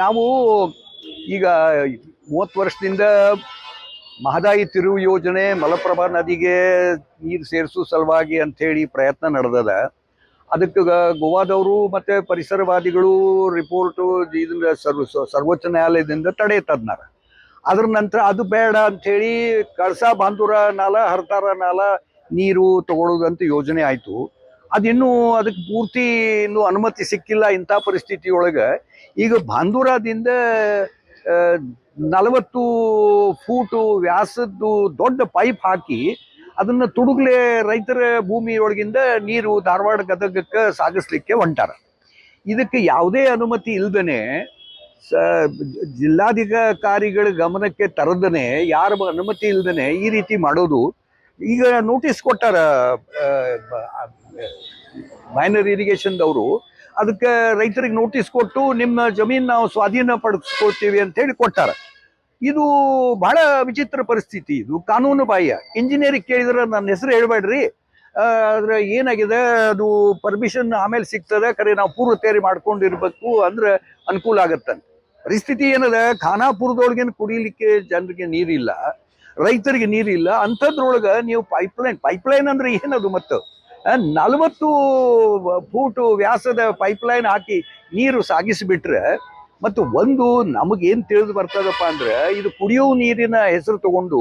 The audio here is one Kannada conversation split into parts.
ನಾವು ಈಗ 30 ವರ್ಷದಿಂದ ಮಹದಾಯಿ ತಿರುವು ಯೋಜನೆ ಮಲಪ್ರಭಾ ನದಿಗೆ ನೀರು ಸೇರಿಸೋ ಸಲುವಾಗಿ ಅಂಥೇಳಿ ಪ್ರಯತ್ನ ನಡೆದದ. ಅದಕ್ಕೆ ಗೋವಾದವರು ಮತ್ತೆ ಪರಿಸರವಾದಿಗಳು ರಿಪೋರ್ಟು ಇದನ್ನ ಸರ್ವೋಚ್ಚ ನ್ಯಾಯಾಲಯದಿಂದ ತಡೆ ತಂದಾರ. ಅದ್ರ ನಂತರ ಅದು ಬೇಡ ಅಂಥೇಳಿ ಕಳಸಾ ಬಾಂಧೂರ ನಾಲ ಹರ್ತಾರ ನಾಲ ನೀರು ತಗೊಳ್ಳೋದಂತ ಯೋಜನೆ ಆಯಿತು. ಅದಿನ್ನೂ ಅದಕ್ಕೆ ಪೂರ್ತಿ ಇನ್ನೂ ಅನುಮತಿ ಸಿಕ್ಕಿಲ್ಲ. ಇಂಥ ಪರಿಸ್ಥಿತಿಯೊಳಗೆ ಈಗ ಬಾಂಧೂರದಿಂದ 40 ಫೂಟು ವ್ಯಾಸದ್ದು ದೊಡ್ಡ ಪೈಪ್ ಹಾಕಿ ಅದನ್ನು ತುಡುಗ್ಲೆ ರೈತರ ಭೂಮಿಯೊಳಗಿಂದ ನೀರು ಧಾರವಾಡ ಗದಗಕ್ಕೆ ಸಾಗಿಸ್ಲಿಕ್ಕೆ ಹೊಂಟಾರ. ಇದಕ್ಕೆ ಯಾವುದೇ ಅನುಮತಿ ಇಲ್ದನೆ ಜಿಲ್ಲಾಧಿಕಾರಿಗಳ ಗಮನಕ್ಕೆ ತರದನೆ ಯಾರ ಅನುಮತಿ ಇಲ್ದನೆ ಈ ರೀತಿ ಮಾಡೋದು. ಈಗ ನೋಟಿಸ್ ಕೊಟ್ಟಾರ ಮೈನರ್ ಇರಿಗೇಷನ್ದವರು. ಅದಕ್ಕೆ ರೈತರಿಗೆ ನೋಟಿಸ್ ಕೊಟ್ಟು ನಿಮ್ಮ ಜಮೀನು ನಾವು ಸ್ವಾಧೀನ ಪಡಿಸ್ಕೊಳ್ತೀವಿ ಅಂತ ಹೇಳಿ ಕೊಟ್ಟಾರ. ಇದು ಬಹಳ ವಿಚಿತ್ರ ಪರಿಸ್ಥಿತಿ. ಇದು ಕಾನೂನು ಬಾಹ್ಯ. ಇಂಜಿನಿಯರಿಂಗ್ ಕೇಳಿದ್ರೆ ನನ್ನ ಹೆಸರು ಹೇಳ್ಬೇಡ್ರಿ, ಆದ್ರೆ ಏನಾಗಿದೆ ಅದು ಪರ್ಮಿಷನ್ ಆಮೇಲೆ ಸಿಗ್ತದೆ, ಖರೆ ನಾವು ಪೂರ್ವ ತಯಾರಿ ಮಾಡ್ಕೊಂಡಿರ್ಬೇಕು ಅಂದ್ರೆ ಅನುಕೂಲ ಆಗತ್ತಂತ. ಪರಿಸ್ಥಿತಿ ಏನದ, ಖಾನಾಪುರದೊಳಗೇನು ಕುಡಿಲಿಕ್ಕೆ ಜನರಿಗೆ ನೀರಿಲ್ಲ, ರೈತರಿಗೆ ನೀರಿಲ್ಲ. ಅಂಥದ್ರೊಳಗೆ ನೀವು ಪೈಪ್ಲೈನ್ ಅಂದ್ರೆ ಏನದು? ಮತ್ತು 40 ಫೂಟು ವ್ಯಾಸದ ಪೈಪ್ಲೈನ್ ಹಾಕಿ ನೀರು ಸಾಗಿಸಿಬಿಟ್ರೆ, ಮತ್ತು ಒಂದು ನಮಗೇನು ತಿಳಿದು ಬರ್ತದಪ್ಪ ಅಂದ್ರೆ ಇದು ಕುಡಿಯೋ ನೀರಿನ ಹೆಸರು ತಗೊಂಡು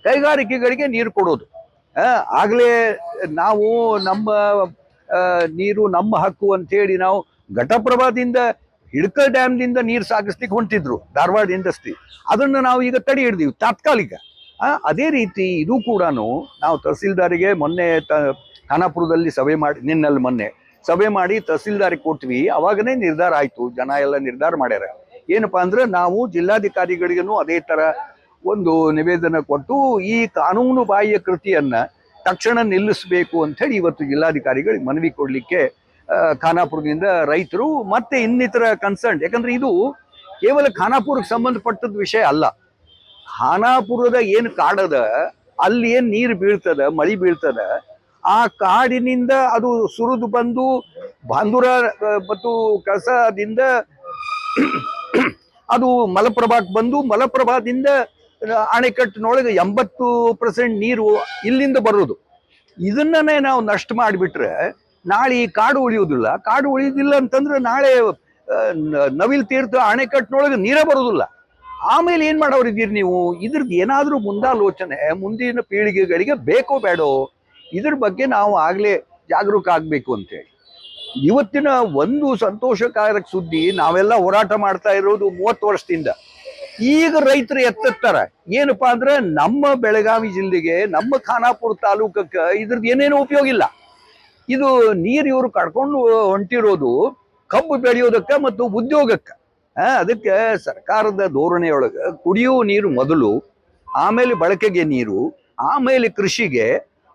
ಕೈಗಾರಿಕೆಗಳಿಗೆ ನೀರು ಕೊಡೋದು. ಆಗಲೇ ನಾವು ನಮ್ಮ ನೀರು ನಮ್ಮ ಹಕ್ಕು ಅಂತೇಳಿ ನಾವು ಘಟಪ್ರಭಾದಿಂದ ಹಿಡ್ಕಲ್ ಡ್ಯಾಮ್ನಿಂದ ನೀರು ಸಾಗಿಸ್ಲಿಕ್ಕೆ ಹೊಂಟಿದ್ರು ಧಾರವಾಡ ಇಂಡಸ್ಟ್ರಿ. ಅದನ್ನು ನಾವು ಈಗ ತಡೆ ಹಿಡಿದೀವಿ ತಾತ್ಕಾಲಿಕ. ಅದೇ ರೀತಿ ಇದು ಕೂಡ ನಾವು ತಹಸೀಲ್ದಾರಿಗೆ ಮೊನ್ನೆ ಖಾನಾಪುರದಲ್ಲಿ ಮೊನ್ನೆ ಸಭೆ ಮಾಡಿ ತಹಸೀಲ್ದಾರಿಗೆ ಕೊಟ್ವಿ. ಅವಾಗನೇ ನಿರ್ಧಾರ ಆಯ್ತು, ಜನ ಎಲ್ಲ ನಿರ್ಧಾರ ಮಾಡ್ಯಾರ. ಏನಪ್ಪಾ ಅಂದ್ರೆ ನಾವು ಜಿಲ್ಲಾಧಿಕಾರಿಗಳಿಗೂ ಅದೇ ತರ ಒಂದು ನಿವೇದನೆ ಕೊಟ್ಟು ಈ ಕಾನೂನು ಬಾಹ್ಯ ಕೃತಿಯನ್ನ ತಕ್ಷಣ ನಿಲ್ಲಿಸಬೇಕು ಅಂತ ಹೇಳಿ ಇವತ್ತು ಜಿಲ್ಲಾಧಿಕಾರಿಗಳಿಗೆ ಮನವಿ ಕೊಡ್ಲಿಕ್ಕೆ ಖಾನಾಪುರದಿಂದ ರೈತರು ಮತ್ತೆ ಇನ್ನಿತರ ಕನ್ಸರ್ನ್. ಯಾಕಂದ್ರೆ ಇದು ಕೇವಲ ಖಾನಾಪುರಕ್ಕೆ ಸಂಬಂಧಪಟ್ಟದ ವಿಷಯ ಅಲ್ಲ. ಖಾನಾಪುರದ ಏನು ಕಾಡದ, ಅಲ್ಲಿ ಏನ್ ನೀರು ಬೀಳ್ತದ, ಮಳಿ ಬೀಳ್ತದ, ಆ ಕಾಡಿನಿಂದ ಅದು ಸುರಿದು ಬಂದು ಬಾಂಧೂರ ಮತ್ತು ಕಳಸದಿಂದ ಅದು ಮಲಪ್ರಭಾಕ್ಕೆ ಬಂದು ಮಲಪ್ರಭಾದಿಂದ ಅಣೆಕಟ್ಟಿನೊಳಗೆ 80% ನೀರು ಇಲ್ಲಿಂದ ಬರೋದು. ಇದನ್ನೇ ನಾವು ನಷ್ಟ ಮಾಡಿಬಿಟ್ರೆ ನಾಳೆ ಈ ಕಾಡು ಉಳಿಯುವುದಿಲ್ಲ. ಕಾಡು ಉಳಿಯುವುದಿಲ್ಲ ಅಂತಂದ್ರೆ ನಾಳೆ ನವಿಲ್ ತೀರ್ಥ ಅಣೆಕಟ್ಟಿನೊಳಗೆ ನೀರೇ ಬರೋದಿಲ್ಲ. ಆಮೇಲೆ ಏನ್ ಮಾಡೋರಿದ್ದೀರಿ ನೀವು? ಇದ್ರದ್ದು ಏನಾದ್ರೂ ಮುಂದಾಲೋಚನೆ ಮುಂದಿನ ಪೀಳಿಗೆಗಳಿಗೆ ಬೇಕೋ ಬೇಡೋ, ಇದ್ರ ಬಗ್ಗೆ ನಾವು ಆಗ್ಲೇ ಜಾಗರೂಕ ಆಗ್ಬೇಕು ಅಂತೇಳಿ. ಇವತ್ತಿನ ಒಂದು ಸಂತೋಷಕಾರಕ ಸುದ್ದಿ, ನಾವೆಲ್ಲ ಹೋರಾಟ ಮಾಡ್ತಾ ಇರೋದು 30 ವರ್ಷದಿಂದ. ಈಗ ರೈತರು ಎತ್ತಾರ ಏನಪ್ಪಾ ಅಂದ್ರೆ ನಮ್ಮ ಬೆಳಗಾವಿ ಜಿಲ್ಲೆಗೆ, ನಮ್ಮ ಖಾನಾಪುರ ತಾಲೂಕಕ್ಕೆ ಇದ್ರದ್ದು ಏನೇನು ಉಪಯೋಗ ಇಲ್ಲ. ಇದು ನೀರು ಇವರು ಕಡ್ಕೊಂಡು ಹೊಂಟಿರೋದು ಕಬ್ಬು ಬೆಳೆಯೋದಕ್ಕೆ ಮತ್ತು ಉದ್ಯೋಗಕ್ಕೆ. ಅದಕ್ಕೆ ಸರ್ಕಾರದ ಧೋರಣೆಯೊಳಗೆ ಕುಡಿಯುವ ನೀರು ಮೊದಲು, ಆಮೇಲೆ ಬಳಕೆಗೆ ನೀರು, ಆಮೇಲೆ ಕೃಷಿಗೆ,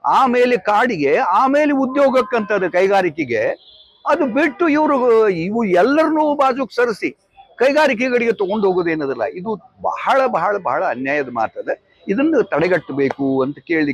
ಆಮೇಲೆ ಕಾಡಿಗೆ, ಆಮೇಲೆ ಉದ್ಯೋಗಕ್ಕಂತದ ಕೈಗಾರಿಕೆಗೆ. ಅದು ಬಿಟ್ಟು ಇವು ಎಲ್ಲರನ್ನೂ ಬಾಜುಕ್ ಸರಿಸಿ ಕೈಗಾರಿಕೆಗಳಿಗೆ ತಗೊಂಡು ಹೋಗೋದೇನದಲ್ಲ. ಇದು ಬಹಳ ಬಹಳ ಬಹಳ ಅನ್ಯಾಯದ ಮಾತದ. ಇದನ್ನು ತಡೆಗಟ್ಟಬೇಕು ಅಂತ ಕೇಳಿ